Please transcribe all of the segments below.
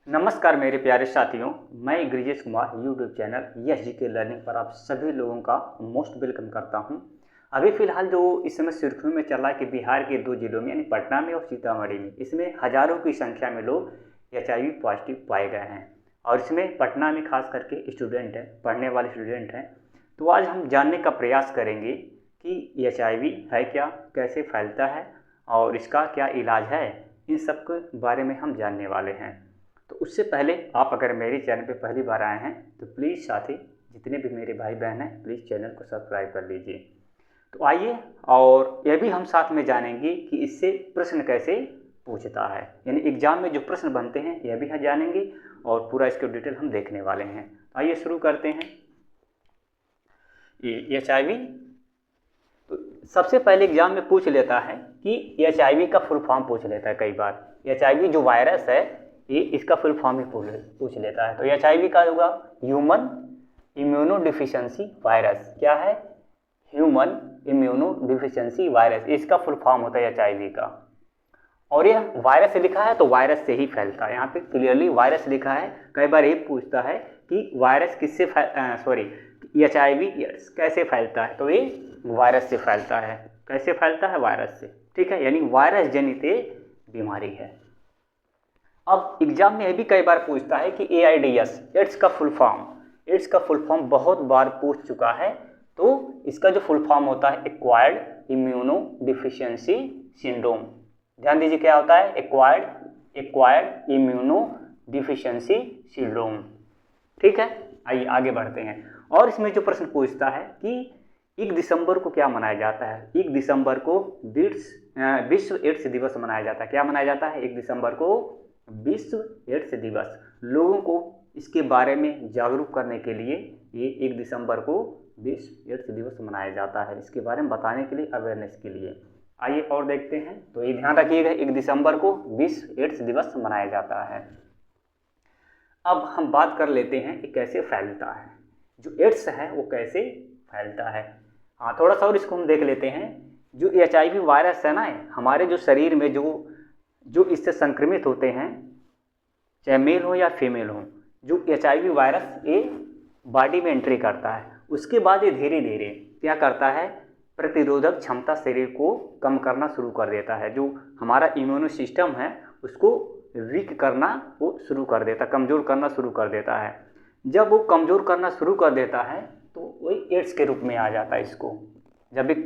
नमस्कार मेरे प्यारे साथियों, मैं Brijesh Kumar YouTube channel yes G के लर्निंग पर आप सभी लोगों का मोस्ट वेलकम करता हूं। अभी फ़िलहाल जो इस समय सुर्खियों में चल रहा है कि बिहार के दो जिलों में यानी पटना में और सीतामढ़ी में इसमें हज़ारों की संख्या में लोग HIV पॉजिटिव पाए गए हैं और इसमें पटना में खास करके स्टूडेंट हैं, पढ़ने वाले स्टूडेंट हैं। तो आज हम जानने का प्रयास करेंगे कि HIV है क्या, कैसे फैलता है और इसका क्या इलाज है। इन सब के बारे में हम जानने वाले हैं। तो उससे पहले आप अगर मेरे चैनल पे पहली बार आए हैं तो प्लीज़ साथी जितने भी मेरे भाई बहन हैं प्लीज़ चैनल को सब्सक्राइब कर लीजिए। तो आइए और यह भी हम साथ में जानेंगे कि इससे प्रश्न कैसे पूछता है, यानी एग्जाम में जो प्रश्न बनते हैं यह भी हम जानेंगे और पूरा इसके डिटेल हम देखने वाले हैं। तो आइए शुरू करते हैं। ये HIV तो सबसे पहले एग्जाम में पूछ लेता है कि HIV का फुल फॉर्म पूछ लेता है। कई बार HIV जो वायरस है ये इसका फुल फॉर्म ही पूछ लेता है। तो HIV का होगा ह्यूमन इम्यूनोडिफिशियंसी वायरस। क्या है? ह्यूमन इम्यूनोडिफिशियंसी वायरस, इसका फुल फॉर्म होता है HIV का। और यह वायरस लिखा है तो वायरस से ही फैलता है। यहाँ पे क्लियरली वायरस लिखा है। कई बार ये पूछता है कि वायरस किससे HIV कैसे फैलता है, तो ये वायरस से फैलता है। कैसे फैलता है? वायरस से। ठीक है, यानी वायरस जनित बीमारी है। अब एग्जाम में यह भी कई बार पूछता है कि AIDS एड्स का फुल फॉर्म। एड्स का फुल फॉर्म बहुत बार पूछ चुका है। तो इसका जो फुल फॉर्म होता है एक्वायर्ड इम्यूनोडिफिशियंसी सिंड्रोम। ध्यान दीजिए क्या होता है? Acquired immunodeficiency syndrome. ठीक है, आइए आगे बढ़ते हैं। और इसमें जो प्रश्न पूछता है कि 1 दिसंबर को क्या मनाया जाता है? 1 दिसंबर को विश्व एड्स दिवस मनाया जाता है। क्या मनाया जाता है? 1 दिसंबर को विश्व एड्स दिवस। लोगों को इसके बारे में जागरूक करने के लिए ये 1 दिसंबर को विश्व एड्स दिवस मनाया जाता है, इसके बारे में बताने के लिए, अवेयरनेस के लिए। आइए और देखते हैं। तो ये ध्यान रखिएगा 1 दिसंबर को विश्व एड्स दिवस मनाया जाता है। अब हम बात कर लेते हैं कि कैसे फैलता है। जो एड्स है वो कैसे फैलता है। हाँ, थोड़ा सा और इसको हम देख लेते हैं। जो HIV वायरस है ना, हमारे जो शरीर में जो इससे संक्रमित होते हैं, चाहे मेल हो या फीमेल हो, जो HIV वायरस ये बॉडी में एंट्री करता है। उसके बाद ये धीरे धीरे क्या करता है? प्रतिरोधक क्षमता शरीर को कम करना शुरू कर देता है। जो हमारा इम्यूनो सिस्टम है उसको वीक करना वो शुरू कर देता है, कमज़ोर करना शुरू कर देता है। जब वो कमज़ोर करना शुरू कर देता है तो वही एड्स के रूप में आ जाता है। इसको जब एक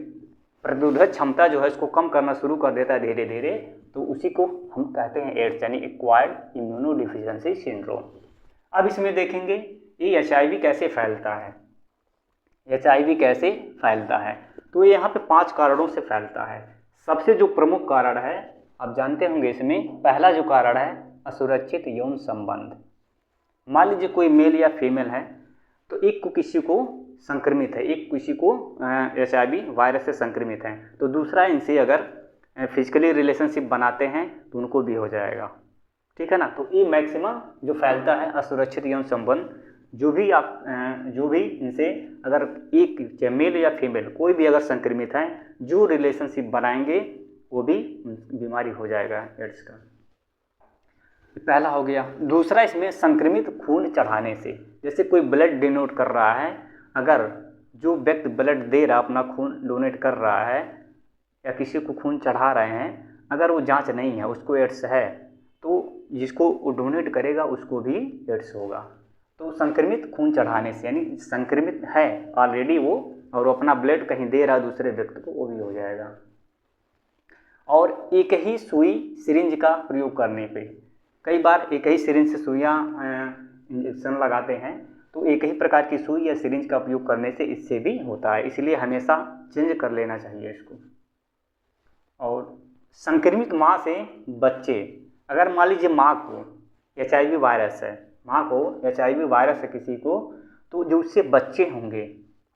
प्रतिरोधक क्षमता जो है इसको कम करना शुरू कर देता है धीरे धीरे, तो उसी को हम कहते हैं एड्स, यानी एक्वायर्ड इम्यूनोडिफिशियंसी सिंड्रोम। अब इसमें देखेंगे ये HIV कैसे फैलता है। HIV कैसे फैलता है तो ये यहाँ पे 5 कारणों से फैलता है। सबसे जो प्रमुख कारण है आप जानते होंगे, इसमें पहला जो कारण है असुरक्षित यौन संबंध। मान लीजिए कोई मेल या फीमेल है तो एक को किसी को संक्रमित है, एक किसी को HIV वायरस से संक्रमित है, तो दूसरा इनसे अगर फिजिकली रिलेशनशिप बनाते हैं तो उनको भी हो जाएगा। ठीक है ना। तो ये मैक्सिमम जो फैलता है असुरक्षित यौन संबंध। जो भी इनसे अगर एक चाहे मेल या फीमेल कोई भी अगर संक्रमित है, जो रिलेशनशिप बनाएंगे वो भी बीमारी हो जाएगा एड्स का। पहला हो गया। दूसरा, इसमें संक्रमित खून चढ़ाने से। जैसे कोई ब्लड डोनेट कर रहा है, अगर जो व्यक्ति ब्लड दे रहा, अपना खून डोनेट कर रहा है या किसी को खून चढ़ा रहे हैं, अगर वो जांच नहीं है, उसको एड्स है, तो जिसको वो डोनेट करेगा उसको भी एड्स होगा। तो संक्रमित खून चढ़ाने से, यानी संक्रमित है ऑलरेडी वो और वो अपना ब्लड कहीं दे रहा है दूसरे व्यक्ति को, वो भी हो जाएगा। और एक ही सुई सिरिंज का प्रयोग करने पे, कई बार एक ही सिरिंज से सुइयाँ इंजेक्शन लगाते हैं, तो एक ही प्रकार की सुई या सिरिंज का उपयोग करने से इससे भी होता है, इसलिए हमेशा चेंज कर लेना चाहिए इसको। और संक्रमित माँ से बच्चे, अगर मान लीजिए माँ को HIV वायरस है, माँ को HIV वायरस है किसी को, तो जो उससे बच्चे होंगे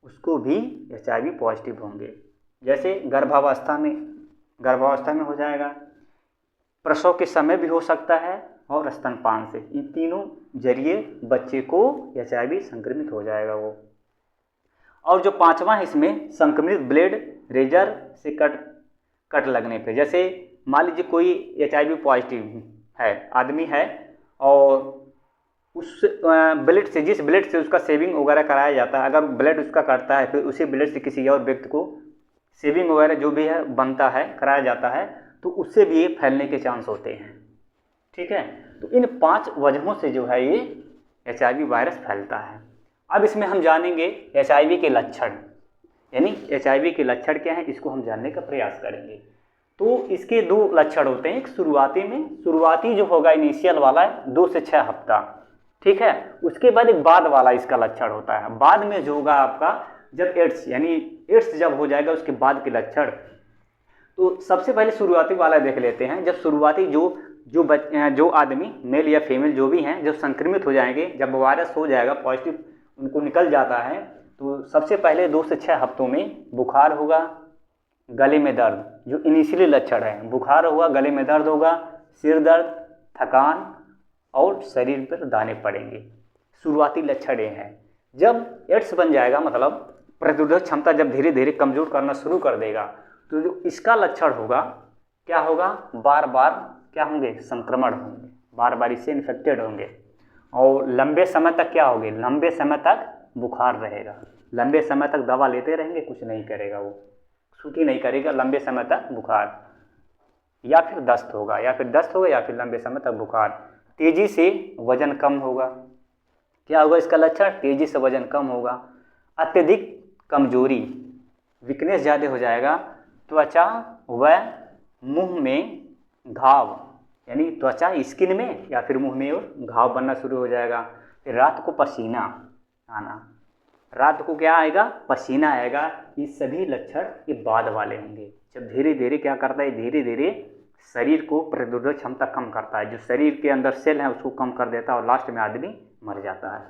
उसको भी HIV पॉजिटिव होंगे। जैसे गर्भावस्था में हो जाएगा, प्रसव के समय भी हो सकता है और स्तनपान से, इन तीनों जरिए बच्चे को HIV संक्रमित हो जाएगा वो। और जो 5वां है इसमें संक्रमित ब्लेड रेजर से कट लगने पे। जैसे मान लीजिए कोई HIV पॉजिटिव है आदमी है और उस ब्लड से, जिस ब्लड से उसका सेविंग वगैरह कराया जाता है, अगर ब्लड उसका कटता है फिर उसी ब्लड से किसी और व्यक्ति को सेविंग वगैरह जो भी है बनता है, कराया जाता है, तो उससे भी ये फैलने के चांस होते हैं। ठीक है, तो इन 5 वजहों से जो है ये HIV वायरस फैलता है। अब इसमें हम जानेंगे HIV के लक्षण, यानी HIV के लक्षण क्या हैं, इसको हम जानने का प्रयास करेंगे। तो इसके 2 लक्षण होते हैं। एक शुरुआती जो होगा इनिशियल वाला 2 से 6 हफ्ता, ठीक है। उसके बाद एक बाद वाला इसका लक्षण होता है। बाद में जो होगा आपका जब एड्स, यानी एड्स जब हो जाएगा उसके बाद के लक्षण। तो सबसे पहले शुरुआती वाला देख लेते हैं। जब शुरुआती जो आदमी, मेल या फीमेल जो भी हैं, जब संक्रमित हो जाएंगे, जब वायरस हो जाएगा, पॉजिटिव उनको निकल जाता है, तो सबसे पहले 2 से 6 हफ्तों में बुखार होगा, गले में दर्द, जो इनिशियली लक्षण है, बुखार होगा, गले में दर्द होगा, सिर दर्द, थकान और शरीर पर दाने पड़ेंगे। शुरुआती लक्षण ये हैं। जब एड्स बन जाएगा, मतलब प्रतिरोधक क्षमता जब धीरे धीरे कमज़ोर करना शुरू कर देगा, तो जो इसका लक्षण होगा क्या होगा, बार बार क्या होंगे, संक्रमण होंगे, बार बार इससे इन्फेक्टेड होंगे। और लंबे समय तक क्या होंगे, लंबे समय तक बुखार रहेगा, लंबे समय तक दवा लेते रहेंगे, कुछ नहीं करेगा, वो छुट्टी नहीं करेगा, लंबे समय तक बुखार, या फिर दस्त होगा, या फिर लंबे समय तक बुखार। तेज़ी से वजन कम होगा, क्या होगा इसका लक्षण, तेज़ी से वजन कम होगा। अत्यधिक कमजोरी, वीकनेस ज़्यादा हो जाएगा। त्वचा व मुंह में घाव, यानी त्वचा, स्किन में या फिर मुंह में और घाव बनना शुरू हो जाएगा। फिर रात को पसीना आना, रात को क्या आएगा, पसीना आएगा। ये सभी लक्षण ये बाद वाले होंगे। जब धीरे धीरे क्या करता है, धीरे धीरे शरीर को प्रतिरोधक क्षमता कम करता है, जो शरीर के अंदर सेल है उसको कम कर देता है और लास्ट में आदमी मर जाता है।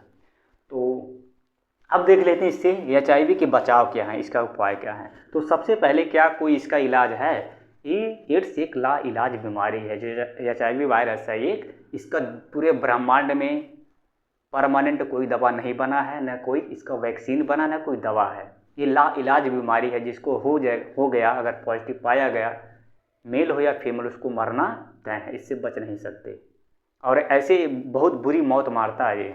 तो अब देख लेते हैं इससे HIV के बचाव क्या है, इसका उपाय क्या है। तो सबसे पहले क्या कोई इसका इलाज है, ये एड्स एक लाइलाज बीमारी है। जो HIV वायरस है एक, इसका पूरे ब्रह्मांड में परमानेंट कोई दवा नहीं बना है, न कोई इसका वैक्सीन बना, न कोई दवा है। ये लाइलाज बीमारी है, जिसको हो गया, अगर पॉजिटिव पाया गया, मेल हो या फीमेल, उसको मरना तय है, इससे बच नहीं सकते। और ऐसे बहुत बुरी मौत मारता है ये,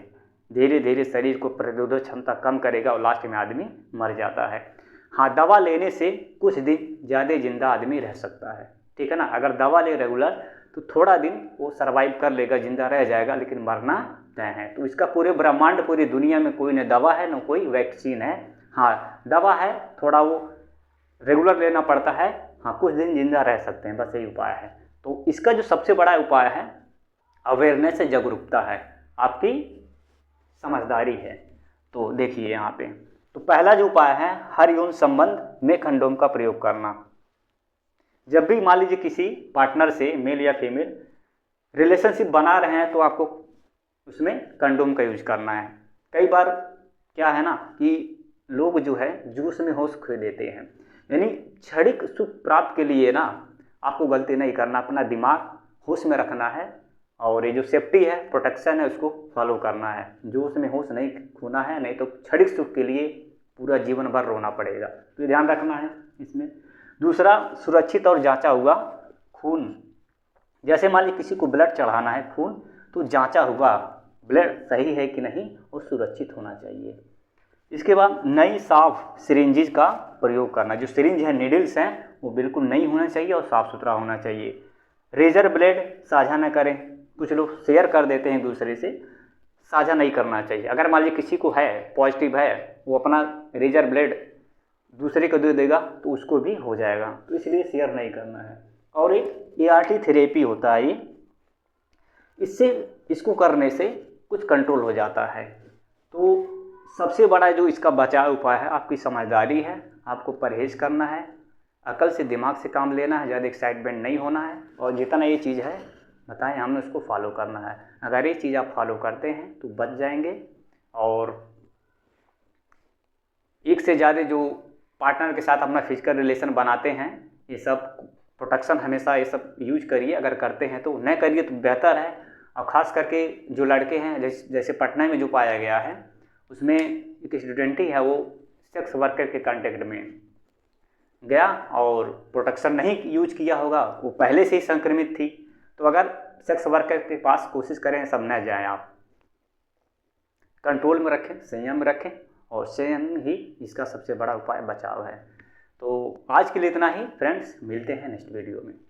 धीरे धीरे शरीर को प्रतिरोधक क्षमता कम करेगा और लास्ट में आदमी मर जाता है। हाँ, दवा लेने से कुछ दिन ज़्यादा जिंदा आदमी रह सकता है, ठीक है ना। अगर दवा ले रेगुलर तो थोड़ा दिन वो सर्वाइव कर लेगा, जिंदा रह जाएगा, लेकिन मरना तय है। तो इसका पूरे ब्रह्मांड, पूरी दुनिया में कोई न दवा है, न कोई वैक्सीन है। हाँ, दवा है, थोड़ा वो रेगुलर लेना पड़ता है, हाँ, कुछ दिन जिंदा रह सकते हैं, बस यही उपाय है। तो इसका जो सबसे बड़ा उपाय है, अवेयरनेस है, जागरूकता है, आपकी समझदारी है। तो देखिए यहाँ पे, तो पहला जो उपाय है, हर यौन संबंध में कंडोम का प्रयोग करना। जब भी मान लीजिए किसी पार्टनर से, मेल या फीमेल, रिलेशनशिप बना रहे हैं, तो आपको उसमें कंडोम का यूज करना है। कई बार क्या है ना कि लोग जो है जूस में होश खो देते हैं, यानी क्षणिक सुख प्राप्त के लिए ना आपको गलती नहीं करना, अपना दिमाग होश में रखना है और ये जो सेफ्टी है, प्रोटेक्शन है, उसको फॉलो करना है। जोश में होश नहीं खोना है, नहीं तो क्षणिक सुख के लिए पूरा जीवन भर रोना पड़ेगा। तो ध्यान रखना है इसमें। दूसरा, सुरक्षित और जांचा हुआ खून। जैसे मान लीजिए किसी को ब्लड चढ़ाना है, खून, तो जांचा हुआ ब्लड सही है कि नहीं, और सुरक्षित होना चाहिए। इसके बाद नई साफ सिरिंजेज का प्रयोग करना। जो सिरिंज है, नीडल्स हैं, वो बिल्कुल नई होना चाहिए और साफ़ सुथरा होना चाहिए। रेजर ब्लेड साझा न करें, कुछ लोग शेयर कर देते हैं दूसरे से, साझा नहीं करना चाहिए। अगर मान लीजिए किसी को है, पॉजिटिव है, वो अपना रेजर ब्लेड दूसरे को दे देगा तो उसको भी हो जाएगा, तो इसलिए शेयर नहीं करना है। और एक ART थेरेपी होता है, इसको करने से कुछ कंट्रोल हो जाता है। तो सबसे बड़ा जो इसका बचाव उपाय है, आपकी समझदारी है, आपको परहेज़ करना है, अकल से, दिमाग से काम लेना है, ज़्यादा एक्साइटमेंट नहीं होना है, और जितना ये चीज़ है बताएं हमने उसको फॉलो करना है। अगर ये चीज़ आप फॉलो करते हैं तो बच जाएंगे। और एक से ज़्यादा जो पार्टनर के साथ अपना फिजिकल रिलेशन बनाते हैं, ये सब प्रोटेक्शन हमेशा ये सब यूज करिए। अगर करते हैं तो न करिए तो बेहतर है। और ख़ास करके जो लड़के हैं, जैसे पटना में जो पाया गया है, उसमें एक स्टूडेंट ही है, वो सेक्स वर्कर के कांटेक्ट में गया और प्रोटेक्शन नहीं यूज किया होगा, वो पहले से ही संक्रमित थी। तो अगर सेक्स वर्कर के पास कोशिश करें सब न जाएं। आप कंट्रोल में रखें, संयम में रखें, और संयम ही इसका सबसे बड़ा उपाय बचाव है। तो आज के लिए इतना ही फ्रेंड्स, मिलते हैं नेक्स्ट वीडियो में।